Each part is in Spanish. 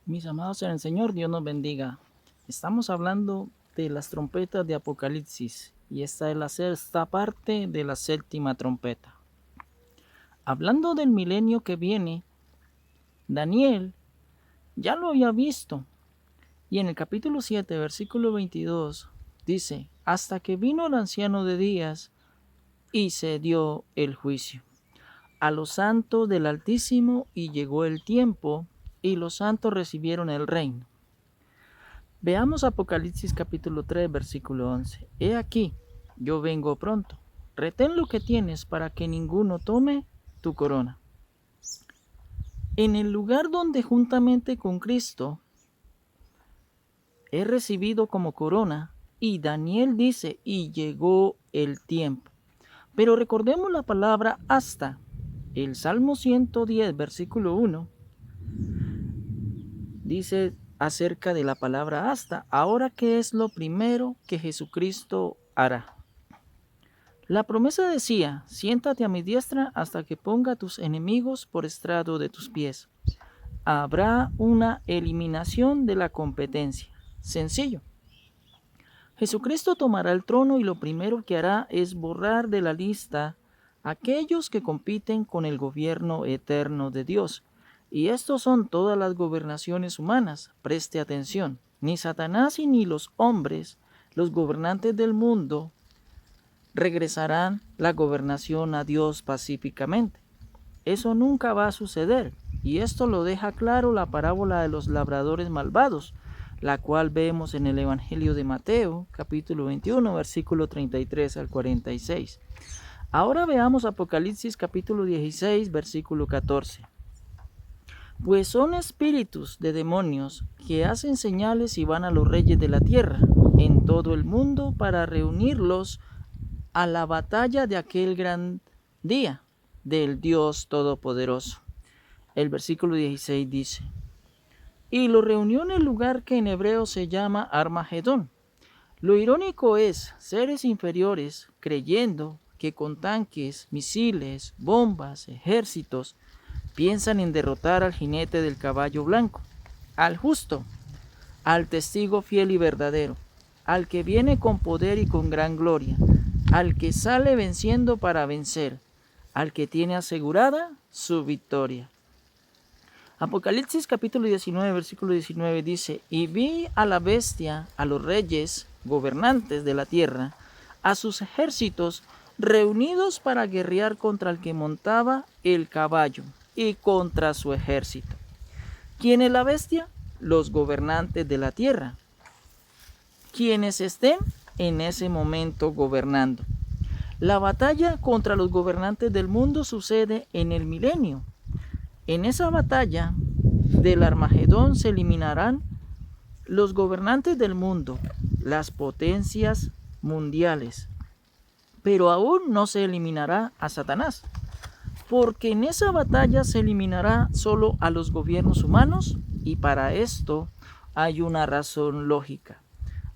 Mis amados en el Señor, Dios nos bendiga. Estamos hablando de las trompetas de Apocalipsis y esta es la sexta parte de la séptima trompeta. Hablando del milenio que viene, Daniel ya lo había visto y en el capítulo 7, versículo 22 dice, hasta que vino el anciano de días y se dio el juicio a los santos del Altísimo y llegó el tiempo y los santos recibieron el reino. Veamos Apocalipsis capítulo 3, versículo 11. He aquí, yo vengo pronto. Retén lo que tienes para que ninguno tome tu corona. En el lugar donde juntamente con Cristo he recibido como corona, y Daniel dice, y llegó el tiempo. Pero recordemos la palabra hasta. El Salmo 110, versículo 1, dice acerca de la palabra hasta, ahora que es lo primero que Jesucristo hará. La promesa decía, siéntate a mi diestra hasta que ponga a tus enemigos por estrado de tus pies. Habrá una eliminación de la competencia. Sencillo. Jesucristo tomará el trono y lo primero que hará es borrar de la lista aquellos que compiten con el gobierno eterno de Dios. Y estos son todas las gobernaciones humanas. Preste atención. Ni Satanás y ni los hombres, los gobernantes del mundo, regresarán la gobernación a Dios pacíficamente. Eso nunca va a suceder. Y esto lo deja claro la parábola de los labradores malvados, la cual vemos en el Evangelio de Mateo, capítulo 21, versículo 33 al 46. Ahora veamos Apocalipsis capítulo 16, versículo 14. Pues son espíritus de demonios que hacen señales y van a los reyes de la tierra en todo el mundo para reunirlos a la batalla de aquel gran día del Dios Todopoderoso. El versículo 16 dice, y lo reunió en el lugar que en hebreo se llama Armagedón. Lo irónico es seres inferiores creyendo que con tanques, misiles, bombas, ejércitos, piensan en derrotar al jinete del caballo blanco, al justo, al testigo fiel y verdadero, al que viene con poder y con gran gloria, al que sale venciendo para vencer, al que tiene asegurada su victoria. Apocalipsis capítulo 19, versículo 19 dice, y vi a la bestia, a los reyes, gobernantes de la tierra, a sus ejércitos reunidos para guerrear contra el que montaba el caballo y contra su ejército. ¿Quién es la bestia? Los gobernantes de la tierra, quienes estén en ese momento gobernando. La batalla contra los gobernantes del mundo sucede en el milenio. En esa batalla del Armagedón se eliminarán los gobernantes del mundo, las potencias mundiales, pero aún no se eliminará a Satanás, porque en esa batalla se eliminará solo a los gobiernos humanos y para esto hay una razón lógica.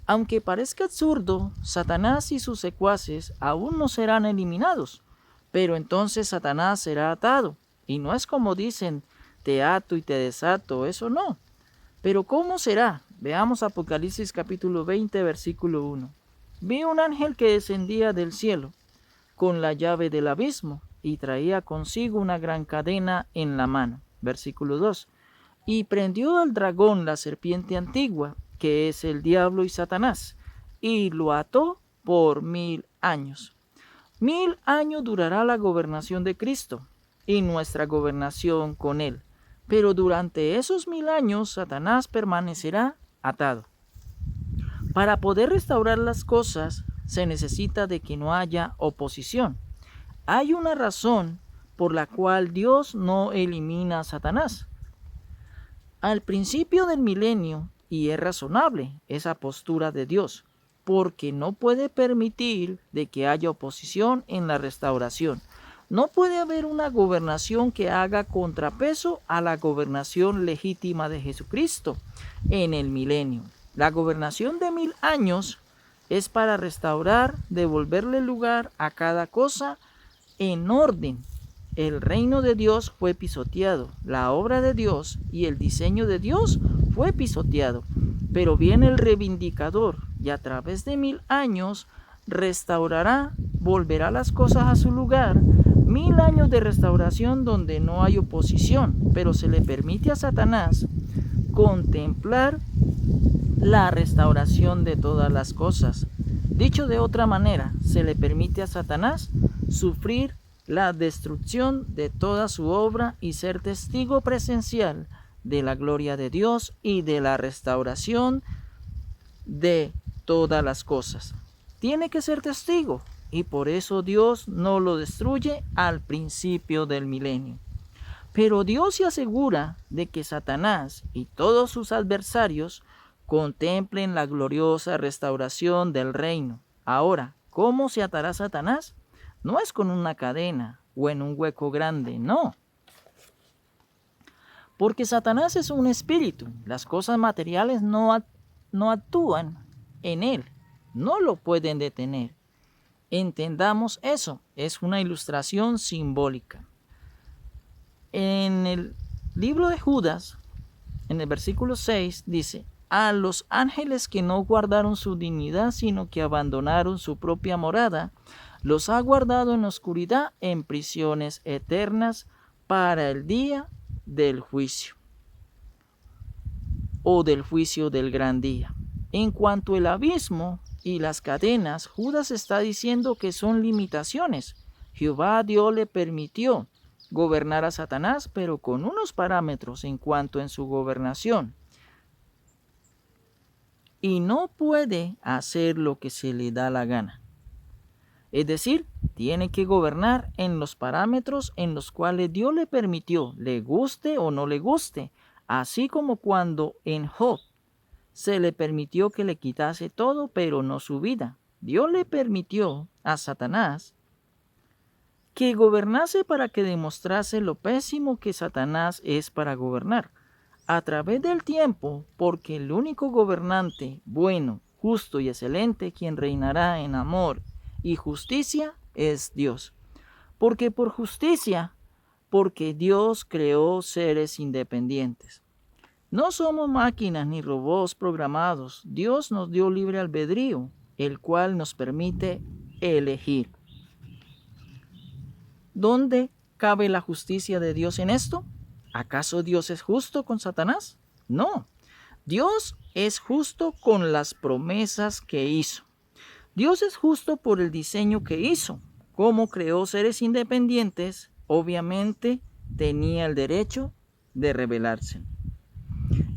Aunque parezca absurdo, Satanás y sus secuaces aún no serán eliminados, pero entonces Satanás será atado. Y no es como dicen, te ato y te desato, eso no. Pero ¿cómo será? Veamos Apocalipsis capítulo 20, versículo 1. Vi un ángel que descendía del cielo con la llave del abismo y traía consigo una gran cadena en la mano. Versículo 2. Y prendió al dragón, la serpiente antigua, que es el diablo y Satanás, y lo ató por 1000 años. 1000 años durará la gobernación de Cristo y nuestra gobernación con él. Pero durante esos 1000 años Satanás permanecerá atado. Para poder restaurar las cosas se necesita de que no haya oposición. Hay una razón por la cual Dios no elimina a Satanás. Al principio del milenio, y es razonable esa postura de Dios, porque no puede permitir de que haya oposición en la restauración. No puede haber una gobernación que haga contrapeso a la gobernación legítima de Jesucristo en el milenio. La gobernación de 1000 años es para restaurar, devolverle lugar a cada cosa en orden. El reino de Dios fue pisoteado, la obra de Dios y el diseño de Dios fue pisoteado, pero viene el reivindicador y a través de 1000 años restaurará, volverá las cosas a su lugar. 1000 años de restauración donde no hay oposición, pero se le permite a Satanás contemplar la restauración de todas las cosas. Dicho de otra manera, se le permite a Satanás sufrir la destrucción de toda su obra y ser testigo presencial de la gloria de Dios y de la restauración de todas las cosas. Tiene que ser testigo y por eso Dios no lo destruye al principio del milenio. Pero Dios se asegura de que Satanás y todos sus adversarios contemplen la gloriosa restauración del reino. Ahora, ¿cómo se atará Satanás? No es con una cadena o en un hueco grande, no. Porque Satanás es un espíritu. Las cosas materiales no actúan en él, no lo pueden detener. Entendamos eso, es una ilustración simbólica. En el libro de Judas, en el versículo 6, dice: a los ángeles que no guardaron su dignidad, sino que abandonaron su propia morada, los ha guardado en oscuridad en prisiones eternas para el día del juicio o del juicio del gran día. En cuanto al abismo y las cadenas, Judas está diciendo que son limitaciones. Jehová Dios le permitió gobernar a Satanás, pero con unos parámetros en cuanto en su gobernación. Y no puede hacer lo que se le da la gana. Es decir, tiene que gobernar en los parámetros en los cuales Dios le permitió, le guste o no le guste, así como cuando en Job se le permitió que le quitase todo, pero no su vida. Dios le permitió a Satanás que gobernase para que demostrase lo pésimo que Satanás es para gobernar. A través del tiempo, porque el único gobernante bueno, justo y excelente, quien reinará en amor y justicia, es Dios. Porque por justicia, porque Dios creó seres independientes. No somos máquinas ni robots programados. Dios nos dio libre albedrío, el cual nos permite elegir. ¿Dónde cabe la justicia de Dios en esto? ¿Acaso Dios es justo con Satanás? No. Dios es justo con las promesas que hizo. Dios es justo por el diseño que hizo. Como creó seres independientes, obviamente tenía el derecho de rebelarse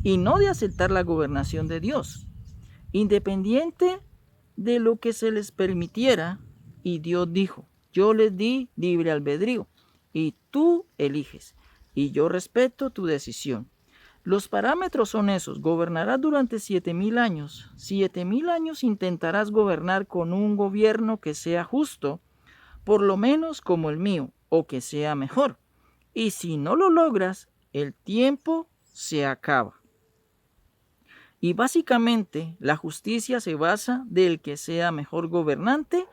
y no de aceptar la gobernación de Dios, independiente de lo que se les permitiera. Y Dios dijo: yo les di libre albedrío y tú eliges, y yo respeto tu decisión. Los parámetros son esos: gobernarás durante 7000 años. 7000 años intentarás gobernar con un gobierno que sea justo, por lo menos como el mío, o que sea mejor. Y si no lo logras, el tiempo se acaba. Y básicamente la justicia se basa del que sea mejor gobernante,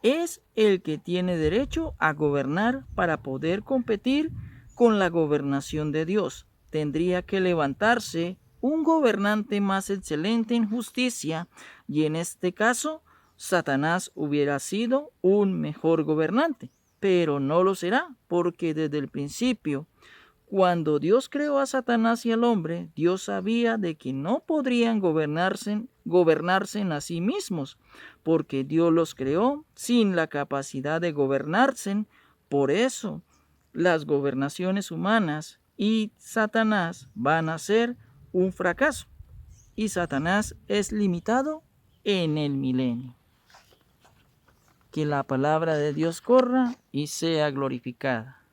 es el que tiene derecho a gobernar para poder competir con la gobernación de Dios. Tendría que levantarse un gobernante más excelente en justicia, y en este caso Satanás hubiera sido un mejor gobernante, pero no lo será, porque desde el principio, cuando Dios creó a Satanás y al hombre, Dios sabía de que no podrían gobernarse a sí mismos, porque Dios los creó sin la capacidad de gobernarse. Por eso, las gobernaciones humanas y Satanás van a ser un fracaso, y Satanás es limitado en el milenio. Que la palabra de Dios corra y sea glorificada.